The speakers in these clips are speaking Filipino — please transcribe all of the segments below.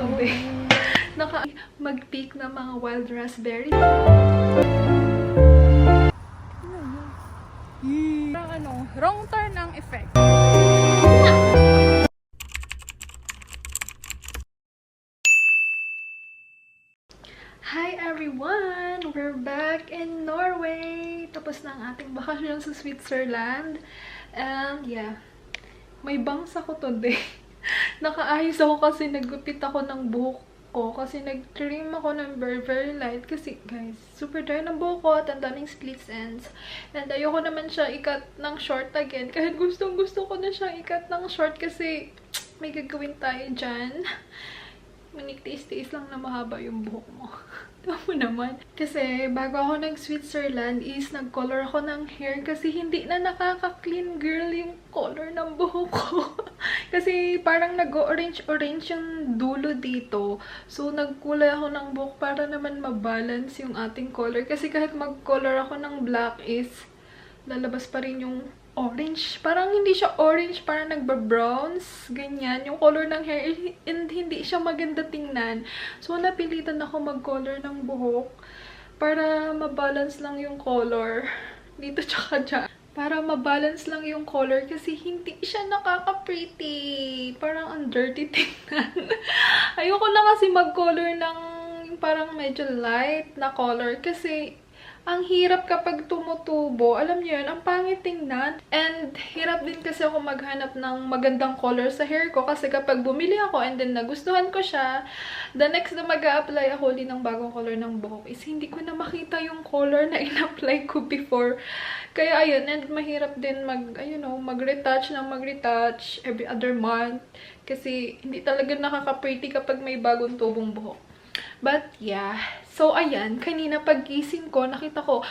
today. Mag-pick na mga wild raspberry. Wrong turn ang effect. Hi everyone! We're back in Norway! Tapos na ang ating bakasyon sa Switzerland. And yeah, may bangs ako today. Nakaayos ako kasi naggupit ako ng buhok ko. Kasi nag-trim ako ng very light. Kasi guys, super dry ng buhok ko at ang daming splits ends. And ayoko naman siya ikat ng short again. Kahit gustong gusto ko na siyang ikat ng short kasi may gagawin tayo dyan. Maniktiis-tiis lang na mahaba yung buhok mo. Tama naman. Kasi bago ako nag-Switzerland is nag-color ako ng hair kasi hindi na nakaka-clean girl yung color ng buhok ko. Kasi parang nag-orange-orange yung dulo dito. So nagkulay ako ng buhok para naman mabalance yung ating color. Kasi kahit mag-color ako ng black is lalabas pa rin yung orange. Parang hindi siya orange, parang nagba-browns. Ganyan. Yung color ng hair, and hindi siya maganda tingnan. So, napilitan ako mag-color ng buhok para mabalance lang yung color. Dito tsaka dyan. Para mabalance lang yung color kasi hindi siya nakaka-pretty. Parang ang dirty tingnan. Ayoko na kasi mag-color ng parang medyo light na color kasi ang hirap kapag tumutubo. Alam niyo yun, ang pangit tingnan. And hirap din kasi ako maghanap ng magandang color sa hair ko. Kasi kapag bumili ako and then nagustuhan ko siya, the next na mag-a-apply ako ulit ng bagong color ng buhok is hindi ko na makita yung color na in-apply ko before. Kaya ayun, and mahirap din mag-retouch ng mag-retouch every other month. Kasi hindi talaga nakaka-pretty kapag may bagong tubong buhok. But yeah, so ayan, kanina paggising ko, nakita ko,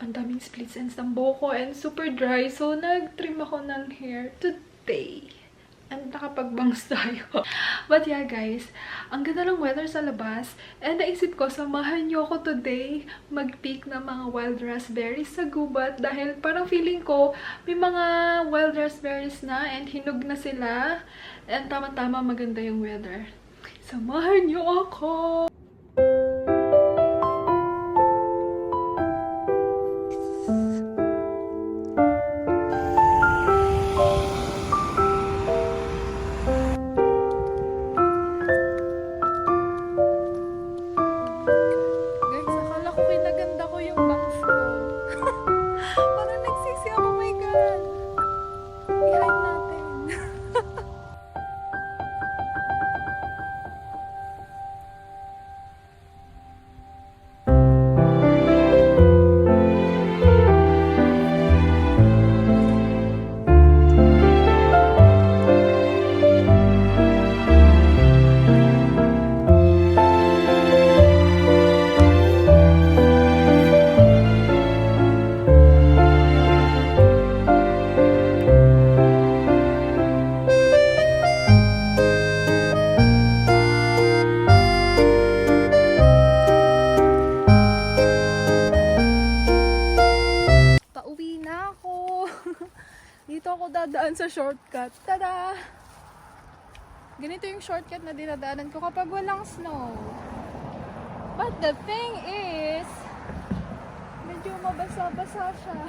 ang daming splits ends ng buhok ko and super dry. So nag-trim ako ng hair today. And nakapag-bangs tayo. But yeah guys, ang ganda ng weather sa labas. And naisip ko, samahan niyo ako today mag-pick ng mga wild raspberries sa gubat. Dahil parang feeling ko, may mga wild raspberries na and hinog na sila. And tama-tama maganda yung weather. Samahan niyo ako! Dito ako dadaan sa shortcut. Tada! Ganito yung shortcut na dinadaanan ko kapag walang snow. But the thing is, medyo mabasa-basa siya.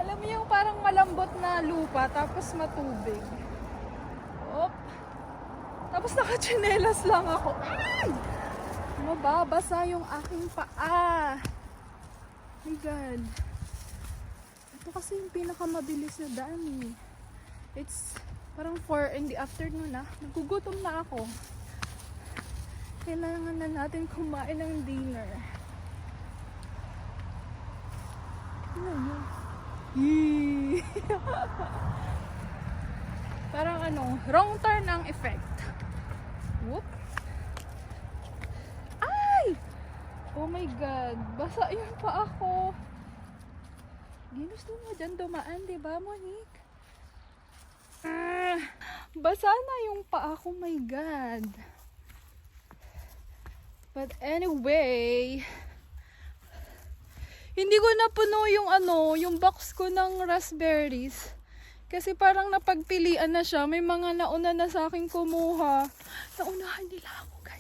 Alam mo yung parang malambot na lupa tapos matubig. Op! Tapos nakatsinelas lang ako. Ay! Mababasa yung aking paa. My God. Ito kasi yung pinakamabilis na daan eh. It's parang 4 in the afternoon na. Nagugutom na ako. Kailangan na natin kumain ng dinner. Parang wrong turn ang effect. Whoop. Ay! Oh my God. Basa yung paa ko. Ginusto mo dyan dumaan, diba, Monique? Basa na yung paa ko, my God. But anyway, hindi ko napuno yung box ko ng raspberries. Kasi parang napagpilian na siya. May mga nauna na sa akin kumuha. Naunahan nila ako, guys.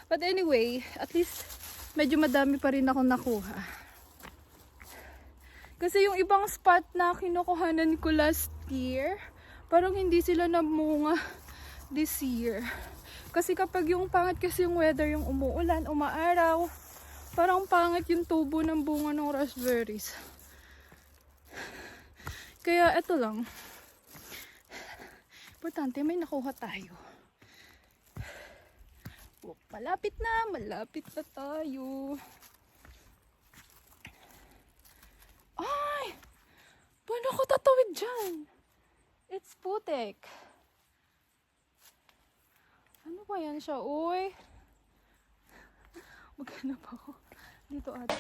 But anyway, at least medyo madami pa rin ako nakuha. Kasi yung ibang spot na kinukuhanan ko last year, parang hindi sila namunga this year. Kasi kapag yung pangit kasi yung weather, yung umuulan, umaaraw, parang pangit yung tubo ng bunga ng raspberries. Kaya eto lang. Importante may nakuha tayo. Oh, malapit na tayo. Ay! Paano ako tatawid dyan? It's putik. Ano ba yan siya, uy? Maghanap ako. Dito ata.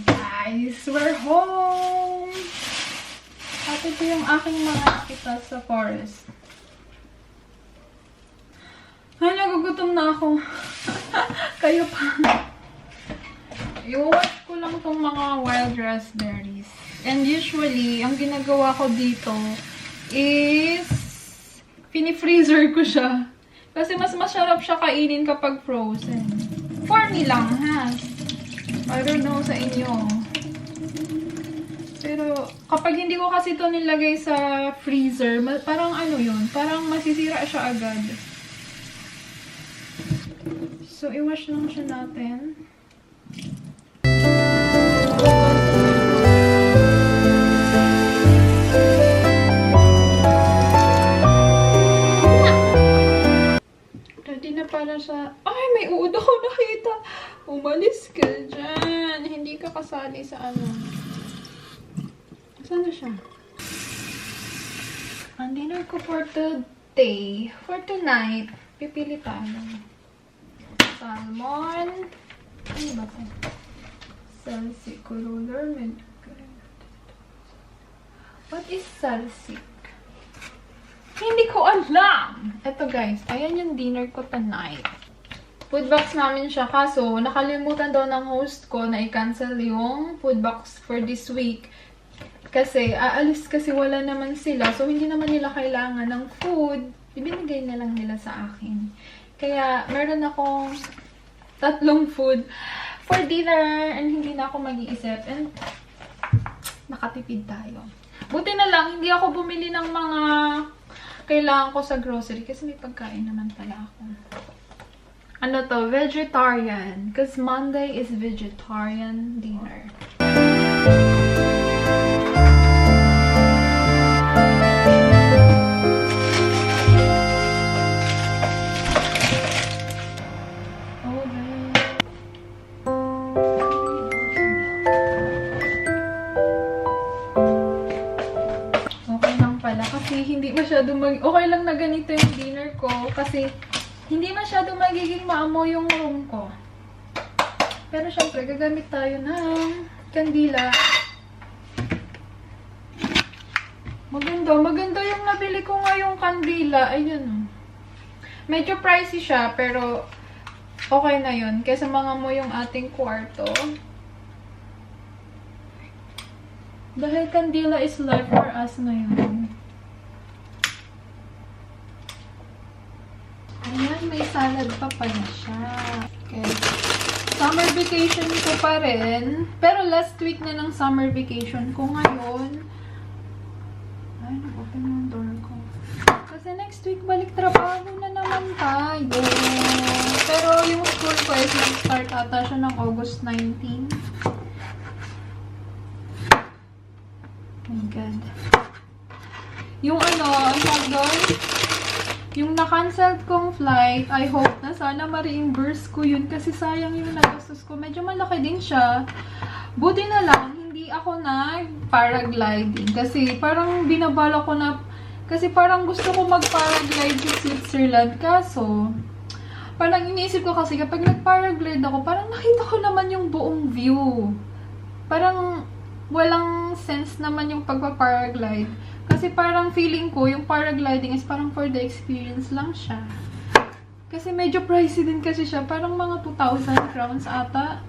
Guys, we're home! At ito yung aking mga nakita sa forest. Ay, nagugutom na ako. Kayo pa. I-watch ko lang tong mga wild raspberries. And usually, ang ginagawa ko dito is fini-freezer ko siya. Kasi mas masarap siya kainin kapag frozen. For me lang, ha? I don't know sa inyo. Pero, kapag hindi ko kasi ito nilagay sa freezer, parang ano yun, parang masisira siya agad. So, i-wash lang siya natin. Ready na para sa... Ay, may uod ako nakita. Umalis ka dyan. Hindi ka kasali sa ano. Saan na siya? Ang dinner ko for today, for tonight, pipili tayo. Salmon. Ano ba ito? Salsik. What is salsik? Hindi ko alam! Ito guys, ayan yung dinner ko tonight. Food box namin siya, kaso nakalimutan daw ng host ko na i-cancel yung food box for this week. Kasi, aalis kasi wala naman sila. So, hindi naman nila kailangan ng food. Ibinigay na lang nila sa akin. Kaya, meron akong 3 food for dinner. And hindi na ako mag-iisip. And, nakatipid tayo. Buti na lang, hindi ako bumili ng mga kailangan ko sa grocery. Kasi may pagkain naman pala ako. Ano to? Vegetarian. Because Monday is vegetarian dinner. Hindi masyado okay lang na ganito yung dinner ko kasi hindi masyado magiging maamoy yung room ko. Pero syempre, gagamit tayo ng kandila. Maganda yung nabili ko ngayong kandila. Ayun. Medyo pricey siya, pero okay na yun. Kesa mangamoy yung ating kwarto. Dahil kandila is life for us ngayon. Ayan, may salad pa pala siya. Okay. Summer vacation ko pa rin. Pero last week na ng summer vacation ko ngayon. Ay, nag-open yung door ko. Kasi next week, balik trabaho na naman tayo. Pero yung school ko is nag-start ata siya ng August 19. Oh my God. Yung ano, ang tawag doon? Yung na-cancelled kong flight, I hope na sana ma-reimburse ko yun kasi sayang yung nagastos ko. Medyo malaki din siya. Buti na lang, hindi ako nag-paragliding. Kasi parang binabala ko na, kasi parang gusto ko mag-paraglide sa Switzerland. Kaso, parang iniisip ko kasi kapag nag-paraglide ako, parang nakita ko naman yung buong view. Parang walang sense naman yung pagpa-paraglide. Kasi parang feeling ko, yung paragliding is parang for the experience lang siya. Kasi medyo pricey din kasi siya. Parang mga 2,000 crowns ata.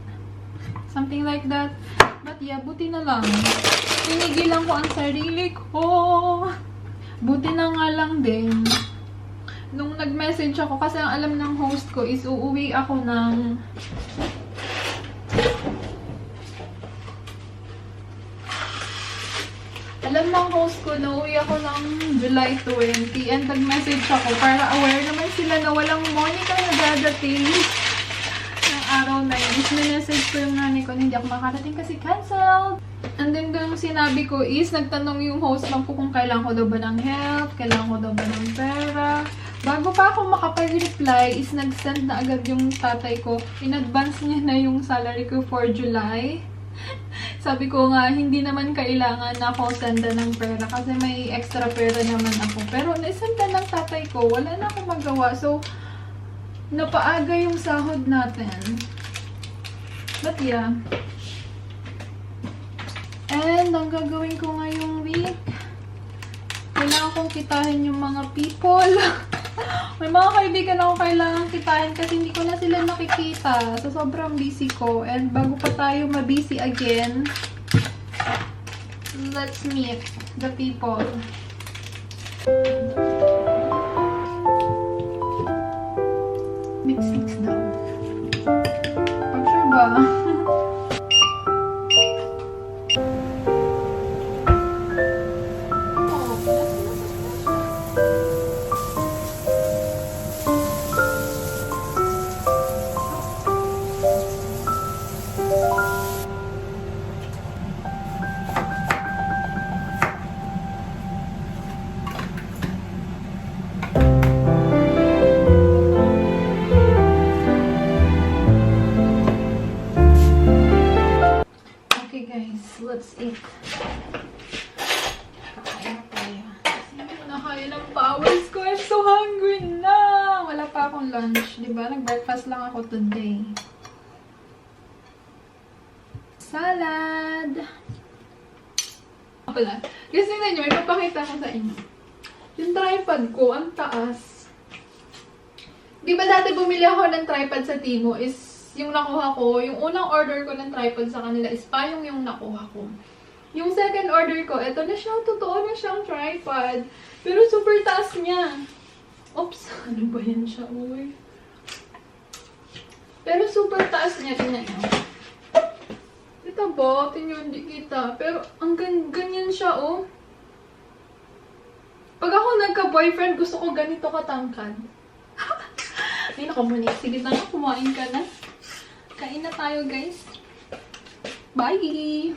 Something like that. But yeah, buti na lang. Tinigilan ko ang sarili ko. Buti na nga lang din. Nung nagme-message ako kasi ang alam ng host ko is uuwi ako ng alam ng host ko na uwi ako ng July 20 and nag-message ako para aware naman sila na walang Monica na dadating ng araw na yun. Message ko yung nanay ko na hindi ako makarating kasi canceled. And then yung sinabi ko is nagtanong yung host lang po kung kailangan ko daw ba ng help, kailangan ko daw ba ng pera. Bago pa ako makapag-reply is nag-send na agad yung tatay ko. In advance niya na yung salary ko for July. Sabi ko nga, hindi naman kailangan na ako senda ng pera kasi may extra pera naman ako. Pero naisenda ng tatay ko, wala na akong magawa. So, napaaga yung sahod natin. But yeah. And, ang gagawin ko ngayong week, kailangan kong kitahin yung mga people. May mga kaibigan ako kailangan kitahin kasi hindi ko na sila nakikita. So, sobrang busy ko. And bago pa tayo mabusy again, let's meet the people. Mix daw. I'm sure ba? Okay guys, let's eat. Kakain na tayo. Hindi ko na kaya ng powers ko. I'm so hungry na. Wala pa akong lunch. Diba? Nag-breakfast lang ako today. Salad. Pala. Kasi tingnan nyo, may papakita ko sa inyo. Yung tripod ko, ang taas. Di ba dati bumili ako ng tripod sa Timo is yung nakuha ko, yung unang order ko ng tripod sa kanila is payong yung nakuha ko. Yung second order ko, eto na siya, totoo na siyang tripod. Pero super taas niya. Oops, ano ba yan siya, uy? Pero super taas niya, tingnan niyo. Kita ba? Tingnan, hindi kita. Pero ang ganyan siya, oh. Pag ako nagka-boyfriend, gusto ko ganito katangkad. Ay, nakamunik. Sige na nga, kumain ka na. Kain na tayo, guys. Bye!